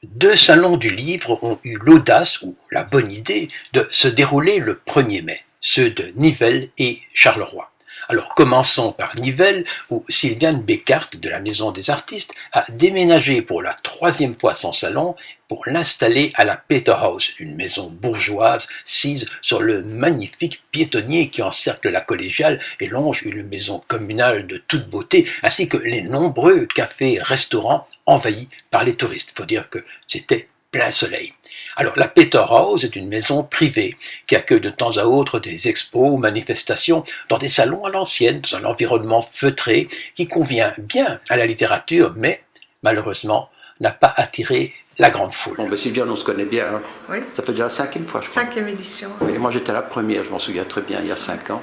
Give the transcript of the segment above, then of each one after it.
Deux salons du livre ont eu l'audace ou la bonne idée de se dérouler le 1er mai, ceux de Nivelles et Charleroi. Alors commençons par Nivelles, où Sylviane Bécart de la Maison des Artistes a déménagé pour la 3e fois son salon pour l'installer à la Peterhouse, une maison bourgeoise sise sur le magnifique piétonnier qui encercle la collégiale et longe une maison communale de toute beauté, ainsi que les nombreux cafés et restaurants envahis par les touristes. Il faut dire que c'était plein soleil. Alors, la Peterhouse est une maison privée qui accueille de temps à autre des expos ou manifestations dans des salons à l'ancienne, dans un environnement feutré qui convient bien à la littérature, mais malheureusement n'a pas attiré la grande foule. Bon, ben Sylviane, on se connaît bien. Hein. Oui. Ça fait déjà la 5e fois, je crois. 5e édition. Oui, et moi, j'étais à la première, je m'en souviens très bien, il y a 5 ans.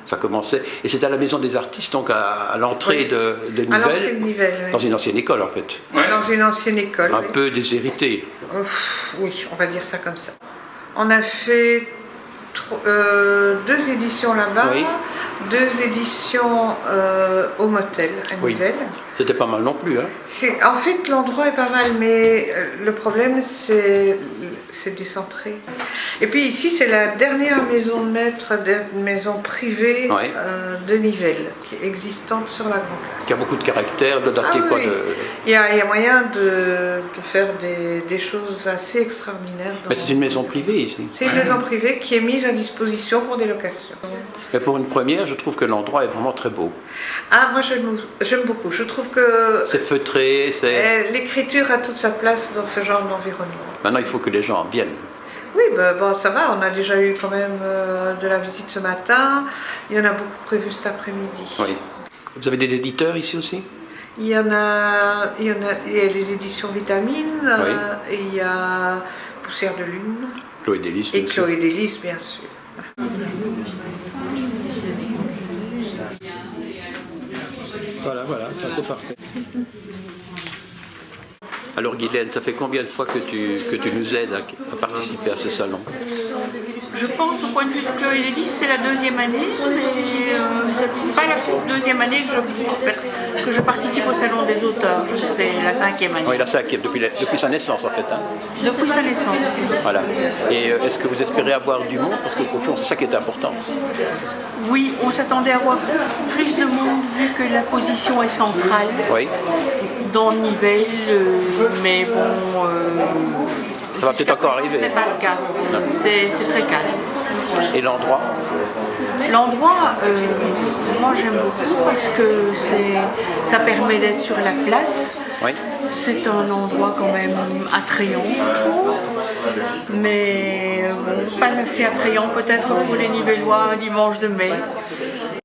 Ça commençait. Et c'était à la Maison des Artistes, donc à l'entrée de Nivelles. À l'entrée de Nivelles, oui. Dans une ancienne école, en fait. Ouais. Dans une ancienne école. Un peu déshéritée. Oui, on va dire ça comme ça. On a fait 2 éditions là-bas, oui. 2 éditions au motel à Nivelles. Oui. C'était pas mal non plus. Hein. En fait, l'endroit est pas mal, mais le problème, c'est décentré. Et puis ici, c'est la dernière maison de maître, maison privée oui. De Nivelles, qui est existante sur la Grande Place. Qui a beaucoup de caractère, de dater quoi oui. Il y a moyen de faire des choses assez extraordinaires. Mais c'est une maison privée ici. C'est une maison privée qui est mise à disposition pour des locations. Mais pour une première, je trouve que l'endroit est vraiment très beau. Ah, moi j'aime beaucoup. Je trouve que c'est feutré, l'écriture a toute sa place dans ce genre d'environnement. Maintenant, il faut que les gens viennent. Oui, bon, ça va. On a déjà eu quand même de la visite ce matin. Il y en a beaucoup prévu cet après-midi. Oui. Vous avez des éditeurs ici aussi? Il y a les éditions Vitamines, oui. Et il y a Poussière de Lune. Chloé Délice. Et Chloé Délice, bien sûr. Voilà, ça c'est parfait. Alors Guylaine, ça fait combien de fois que tu nous aides à participer à ce salon? Je pense, au point de vue de Chloé Délice, c'est la 2e année, mais c'est pas la 2e année que je participe au salon des auteurs, c'est la 5e année. Oui, la 5e, depuis sa naissance en fait. Hein. Depuis sa naissance. Voilà. Et est-ce que vous espérez avoir du monde? Parce qu'au fond, c'est ça qui est important. Oui, on s'attendait à avoir plus de monde vu que la position est centrale. Oui. Dans Nivelles, mais bon... ça va peut-être encore arriver. C'est pas le cas. C'est très calme. Et l'endroit? L'endroit, moi j'aime beaucoup parce que ça permet d'être sur la place. Oui. C'est un endroit quand même attrayant, je trouve. Mais pas assez attrayant peut-être pour les Nivellois un dimanche de mai.